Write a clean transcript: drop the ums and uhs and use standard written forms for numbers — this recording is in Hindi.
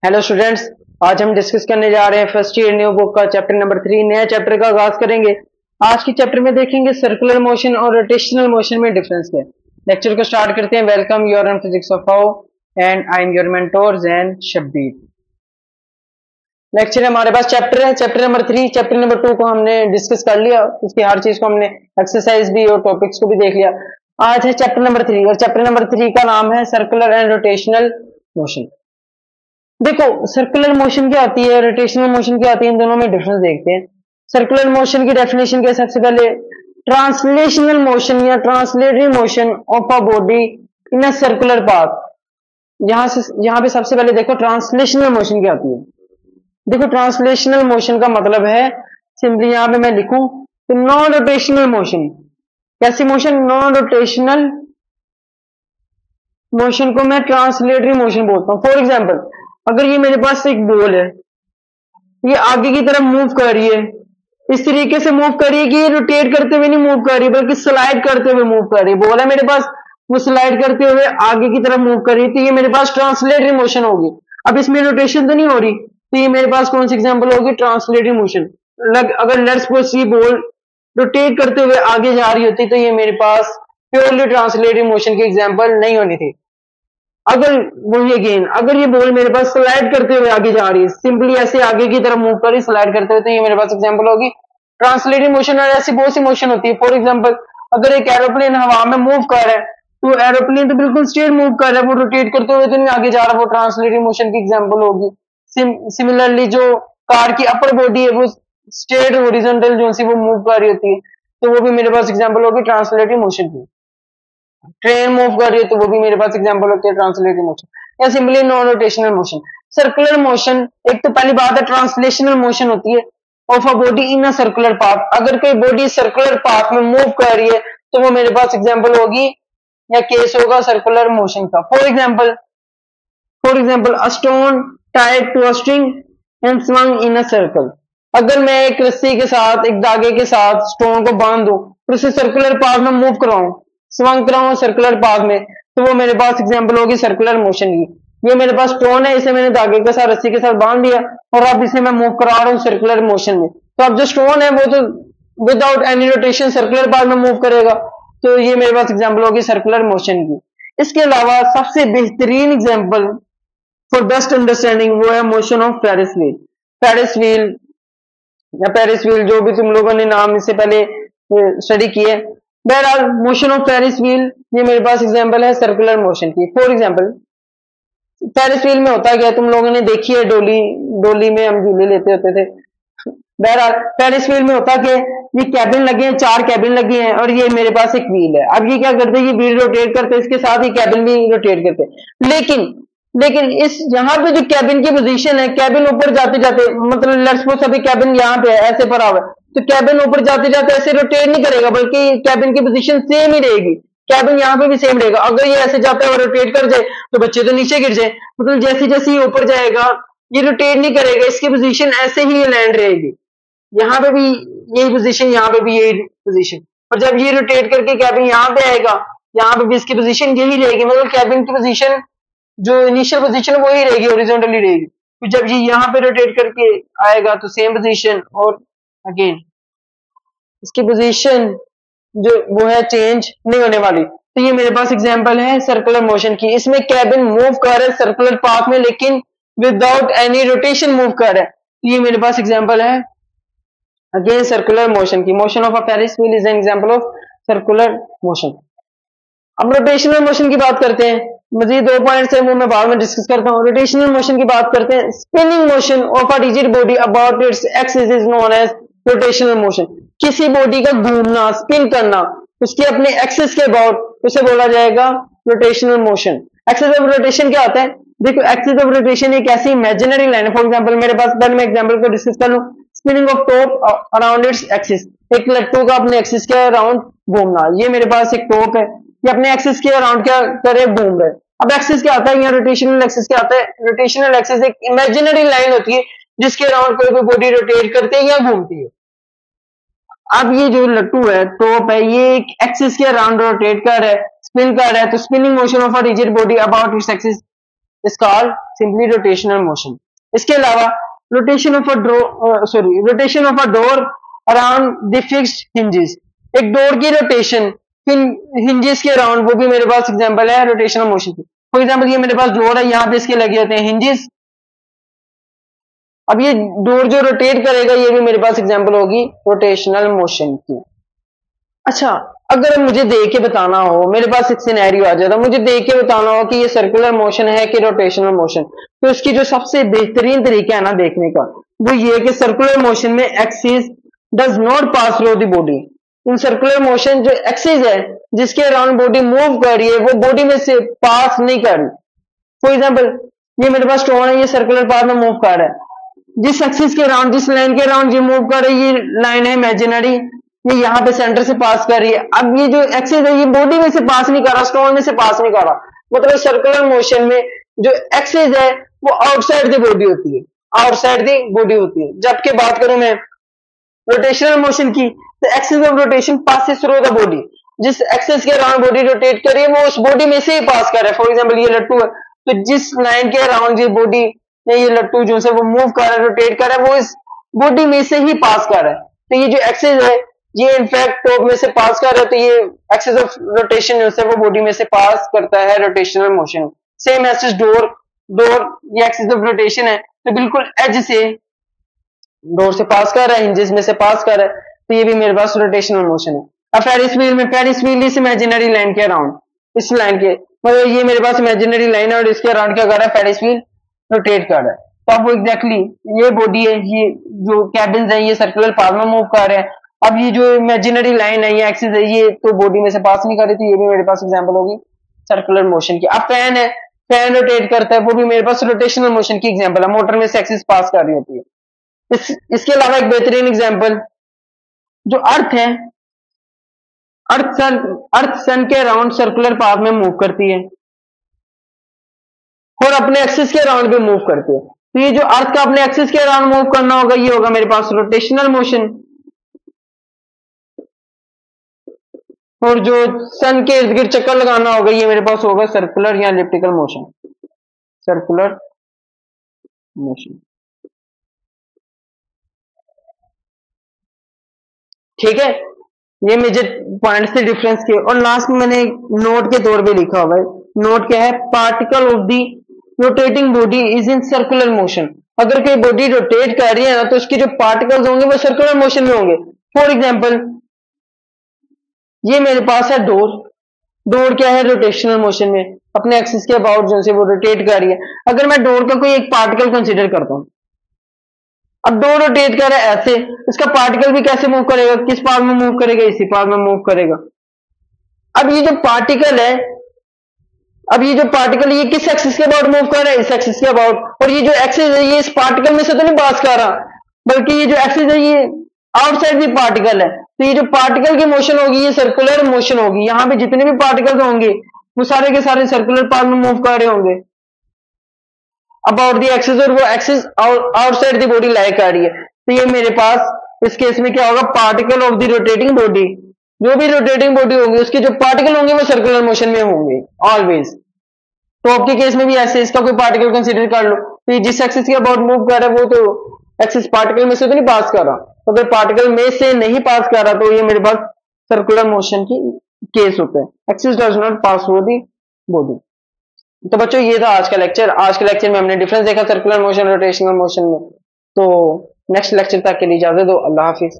Hello students. आज हम डिस्कस करने जा रहे हैं फर्स्ट ईयर न्यू बुक का चैप्टर नंबर 3। नया चैप्टर का आगाज करेंगे। आज के चैप्टर में देखेंगे सर्कुलर मोशन और रोटेशनल मोशन में डिफरेंस क्या है। लेक्चर को स्टार्ट करते हैं। Welcome your on physics of how and I am your mentor Jain Shabbir. Lecture हमारे पास चैप्टर है चैप्टर नंबर 3। चैप्टर नंबर 2 को हमने डिस्कस कर लिया, उसकी हर चीज को हमने एक्सरसाइज भी और टॉपिक्स को भी देख लिया। आज है चैप्टर नंबर 3 और चैप्टर नंबर 3 का नाम है सर्कुलर एंड रोटेशनल मोशन। देखो, सर्कुलर मोशन क्या आती है, रोटेशनल मोशन क्या आती है, इन दोनों में डिफरेंस देखते हैं। सर्कुलर मोशन की डेफिनेशन क्या है? सबसे पहले ट्रांसलेशनल मोशन या translatory motion of a body in a circular path. यहां पे सबसे पहले देखो ट्रांसलेशनल मोशन क्या आती है। देखो, ट्रांसलेशनल मोशन का मतलब है, सिंपली यहां पे मैं लिखूं तो नॉन रोटेशनल मोशन। कैसी मोशन? नॉन रोटेशनल मोशन को मैं ट्रांसलेटरी मोशन बोलता हूं। फॉर एग्जाम्पल, अगर ये मेरे पास एक बॉल है, ये आगे की तरफ मूव कर रही है, इस तरीके से मूव कर रही है कि ये रोटेट करते हुए नहीं मूव कर रही बल्कि स्लाइड करते हुए मूव कर रही है। बॉल है मेरे पास, वो स्लाइड करते हुए आगे की तरफ मूव कर रही है, तो ये मेरे पास ट्रांसलेटरी मोशन होगी। अब इसमें रोटेशन तो नहीं हो रही, तो ये मेरे पास कौन सी एग्जांपल होगी? Translatory motion. अगर लेट्स सपोज ये बॉल रोटेट करते हुए आगे जा रही होती तो ये मेरे पास प्योरली ट्रांसलेटरी मोशन की एग्जांपल नहीं होनी थी। अगर वही अगेन, अगर ये बॉल मेरे पास स्लाइड करते हुए आगे जा रही है, सिंपली ऐसे आगे की तरफ मूव कर रही स्लाइड करते हुए, तो ये मेरे पास एग्जांपल होगी ट्रांसलेटरी मोशन। और ऐसी बहुत सी मोशन होती है। फॉर एग्जांपल, अगर एक एरोप्लेन हवा में मूव कर रहा है, तो एरोप्लेन तो बिल्कुल स्ट्रेट मूव कर रहा है, वो रोटेट करते हुए तो नहीं आगे जा रहा, वो ट्रांसलेटरी मोशन की एग्जाम्पल होगी। सिमिलरली जो कार की अपर बॉडी है वो स्ट्रेट हॉरिजॉन्टल जो सी वो मूव कर रही होती है, तो वो भी मेरे पास एग्जाम्पल होगी ट्रांसलेटरी मोशन की। ट्रेन मूव कर रही है तो वो भी मेरे पास एग्जांपल होती है ट्रांसलेटरी मोशन या simply non rotational motion. Circular motion, एक तो पहली बात है ट्रांसलेशनल मोशन होती है of a body in a circular path. अगर कोई बॉडी सर्कुलर पाथ में मूव कर रही है तो वो मेरे पास एग्जांपल होगी या केस होगा सर्कुलर मोशन का। For example a stone tied to a string and swung in a circle. अगर मैं एक रस्सी के साथ, एक धागे के साथ स्टोन को बांध दूं और उसे सर्कुलर पाथ में मूव कराऊं, स्वंग कराऊं सर्कुलर पाथ में, तो वो मेरे पास एग्जांपल होगी सर्कुलर मोशन की। ये मेरे पास स्टोन है, इसे मैंने धागे के साथ, रस्सी के साथ बांध दिया और अब इसे मैं मूव करा रहा हूँ सर्कुलर मोशन में, तो अब जो स्टोन है वो तो without any rotation circular path में मूव करेगा, तो ये मेरे पास एग्जांपल होगी सर्कुलर मोशन की। इसके अलावा सबसे बेहतरीन एग्जांपल फॉर बेस्ट अंडरस्टैंडिंग वो है motion of Paris wheel. Paris wheel या पेरिस व्हील, जो भी तुम लोगों ने नाम इससे पहले स्टडी किए। बहरहाल मोशन ऑफ पेरिस व्हील ये मेरे पास एग्जांपल है सर्कुलर मोशन की। फॉर एग्जांपल, पेरिस व्हील में होता क्या, तुम लोगों ने देखी है डोली, डोली में हम झूले लेते होते थे। बहरहाल पेरिस व्हील में होता क्या, ये कैबिन लगे हैं, 4 कैबिन लगे हैं और ये मेरे पास एक व्हील है। अब ये क्या करते हैं, ये व्हील रोटेट करते हैं, इसके साथ ही कैबिन भी रोटेट करते हैं। लेकिन इस यहाँ पे जो कैबिन की पोजीशन है, कैबिन ऊपर जाते जाते, मतलब लेट्स सपोज अभी कैबिन यहाँ पे है, ऐसे पड़ा हुआ है, तो कैबिन ऊपर जाते जाते ऐसे रोटेट नहीं करेगा बल्कि कैबिन की पोजीशन सेम ही रहेगी। कैबिन यहाँ पे भी सेम रहेगा। अगर ये ऐसे जाता है और रोटेट कर जाए तो बच्चे तो नीचे गिर जाए, मतलब जैसे जैसे ये ऊपर जाएगा ये रोटेट नहीं करेगा, इसकी पोजीशन ऐसे ही लैंड रहेगी। यहाँ पे भी यही पोजीशन, यहाँ पे भी यही पोजीशन, और जब ये रोटेट करके कैबिन यहाँ पे आएगा, यहाँ पे भी इसकी पोजीशन यही रहेगी, मतलब कैबिन की पोजीशन जो इनिशियल पोजीशन है वही रहेगी, हॉरिजॉन्टली रहेगी। तो जब ये यहाँ पे रोटेट करके आएगा तो सेम पोजीशन, और अगेन इसकी पोजीशन जो वो है चेंज नहीं होने वाली। तो ये मेरे पास एग्जांपल है सर्कुलर मोशन की। इसमें कैबिन मूव कर रहा है सर्कुलर पाथ में लेकिन विदाउट एनी रोटेशन मूव कर रहा है, तो ये मेरे पास एग्जांपल है अगेन सर्कुलर मोशन की। Motion of a Paris wheel is an example of circular motion. अब रोटेशनल मोशन की बात करते हैं। मजीद 2 पॉइंट्स है वो मैं बाद में डिस्कस करता हूँ। रोटेशनल मोशन की बात करते हैं। Spinning motion of a rigid body about its axis is known as rotational motion. किसी बॉडी का घूमना, स्पिन करना उसके अपने एक्सिस के अबाउट, उसे बोला जाएगा rotational motion. Axis of rotation क्या होता है? देखो, एक्सिस ऑफ रोटेशन एक ऐसी इमेजिनरी लाइन है। फॉर एग्जांपल, मेरे पास, पहले मैं एग्जांपल को डिस्कस कर लूं। Spinning of top around its axis, एक लट्टू का अपने एक्सिस के अराउंड घूमना। ये मेरे पास एक टॉप है, ये अपने एक्सिस के अराउंड क्या करे, घूम रहे। अब एक्सिस क्या आता है, यहाँ रोटेशनल एक्सिस क्या आता है? रोटेशनल एक्सिस एक इमेजिनरी लाइन होती है जिसके अराउंड कोई भी बॉडी रोटेट करती है या घूमती है। अब ये जो लट्टू है, टॉप है, ये एक एक्सिस के अराउंड रोटेट कर रहा है, स्पिन कर रहा है, तो spinning motion of a rigid body about its axis is called simply rotational motion. इसके अलावा rotation of a door around the fixed hinges, एक डोर की रोटेशन हिंजेस के अराउंड, वो भी मेरे पास एग्जांपल है रोटेशनल मोशन की। फॉर एग्जांपल ये मेरे पास डोर है, यहाँ पे इसके लगे होते हैं हिंजेस। अब ये डोर जो रोटेट करेगा, ये भी मेरे पास एग्जांपल होगी रोटेशनल मोशन की। अच्छा, अगर मुझे देख के बताना हो, मेरे पास एक सिनेरियो आ जाता, मुझे देख के बताना हो कि ये सर्कुलर मोशन है कि रोटेशनल मोशन, तो इसकी जो सबसे बेहतरीन तरीका है ना देखने का, वो ये कि सर्कुलर मोशन में axis does not pass through the body. In circular motion जो एक्सिस है जिसके अराउंड बॉडी मूव कर रही है, वो बॉडी में से पास नहीं कर रही। फॉर एग्जाम्पल ये मेरे पास स्टोन है, ये सर्कुलर पाथ में मूव कर रहा है, जिस एक्सिस के अराउंड, जिस लाइन के अराउंड ये मूव कर रही है, ये लाइन है इमेजिनरी, ये यहाँ पे सेंटर से पास कर रही है। अब ये जो एक्सिस है ये बॉडी में से पास नहीं कर रहा, स्टोन में से पास नहीं कर रहा, मतलब सर्कुलर मोशन में जो एक्सिस है वो आउटसाइड द बॉडी होती है, आउटसाइड द बॉडी होती है। जबकि बात करूं मैं रोटेशनल मोशन की, तो axis of rotation passes through the body, जिस एक्सिस के अराउंड बॉडी रोटेट कर रही है वो उस बॉडी में से ही पास कर रहा है। फॉर एग्जाम्पल ये लट्टू है, तो जिस लाइन के अराउंड ये बॉडी, ये लट्टू जो है वो मूव कर रहा है, रोटेट कर रहा है, वो इस बॉडी में से ही पास कर रहा है। तो ये जो एक्सिस है ये इनफैक्ट टॉप में से पास कर रहा है, तो ये एक्सिस ऑफ रोटेशन जो है वो बॉडी में से पास करता है रोटेशनल मोशन। सेम एसिस डोर ये एक्सिस ऑफ रोटेशन है, तो बिल्कुल एज से डोर से पास कर रहा है, हिंजेस में से पास कर रहा है, तो ये भी मेरे पास रोटेशनल मोशन है। अब फेरिस व्हील में, फेरिस व्हील इस इमेजिनरी लाइन के अराउंड, इस लाइन के मतलब ये मेरे पास इमेजिनरी लाइन है और इसके अराउंड क्या कर रहा है, फेरिस व्हील रोटेट कर रहा है। तो अब वो एग्जैक्टली ये बॉडी है, ये जो कैबिन्स है ये सर्कुलर पाथ में मूव कर रहे हैं। अब ये जो इमेजिनरी लाइन है, ये एक्सिस है, ये तो बॉडी में से पास नहीं कर रही थी, ये भी मेरे पास एग्जांपल होगी सर्कुलर मोशन की। अब फैन है, फैन रोटेट करता है, वो भी मेरे पास रोटेशनल मोशन की एग्जांपल है, मोटर में से एक्सिस पास कर रही होती है। इसके अलावा एक बेहतरीन एग्जांपल जो अर्थ है, अर्थ सन के अराउंड सर्कुलर पाथ में मूव करती है और अपने एक्सिस के अराउंड भी मूव करती है। तो ये जो अर्थ का अपने एक्सिस के अराउंड मूव करना होगा, ये होगा मेरे पास रोटेशनल मोशन, और जो सन के इर्द गिर्द चक्कर लगाना होगा, ये मेरे पास होगा सर्कुलर या एलिप्टिकल मोशन, सर्कुलर मोशन। ठीक है, ये मेजर पॉइंट्स थे डिफरेंस के। और लास्ट में मैंने नोट के तौर पे लिखा हुआ है, नोट क्या है, particle of the rotating body is in circular motion. अगर कोई बॉडी रोटेट कर रही है ना, तो उसके जो पार्टिकल्स होंगे वो सर्कुलर मोशन में होंगे। फॉर एग्जांपल ये मेरे पास है डोर, डोर क्या है, रोटेशनल मोशन में, अपने एक्सिस के अबाउट जो से वो रोटेट कर रही है। अगर मैं डोर का कोई एक पार्टिकल कंसीडर करता हूं, अब डोर रोटेट कर रहा है ऐसे, इसका पार्टिकल भी कैसे मूव करेगा, किस पाथ में मूव करेगा, इसी पाथ में मूव करेगा। अब ये जो पार्टिकल है, अब ये जो पार्टिकल ये किस एक्सिस के अबाउट मूव कर रहा है, इस एक्सिस के अबाउट, और ये जो एक्सिस है ये इस पार्टिकल में से तो नहीं पास कर रहा, बल्कि ये जो एक्सिस है ये आउटसाइड द पार्टिकल है। तो ये जो पार्टिकल की मोशन होगी ये सर्कुलर मोशन होगी, यहाँ पे जितने भी पार्टिकल्स होंगे वो सारे के सारे सर्कुलर पाथ में मूव कर रहे होंगे अबाउट द एक्सिस, और वो एक्सिस आउटसाइड द बॉडी लाई कर रही है। तो ये मेरे पास इस केस में क्या होगा, particle of the rotating body, जो भी रोटेटिंग बॉडी होगी उसके जो पार्टिकल होंगे वो सर्कुलर मोशन में होंगे ऑलवेज। तो आपके केस में भी ऐसे, इसका कोई पार्टिकल कंसीडर कर लो, तो जिस एक्सिस के अबाउट मूव कर रहा है वो तो एक्सिस पार्टिकल में से तो नहीं पास कर रहा, तो अगर पार्टिकल में से नहीं पास कर रहा तो ये मेरे पास सर्कुलर मोशन की केस होता है, axis does not pass through the body. तो बच्चों ये था आज का लेक्चर। आज के लेक्चर में हमने डिफरेंस देखा सर्कुलर मोशन रोटेशनल मोशन में। तो नेक्स्ट लेक्चर तक के लिए इजाजत दो, अल्लाह हाफिज।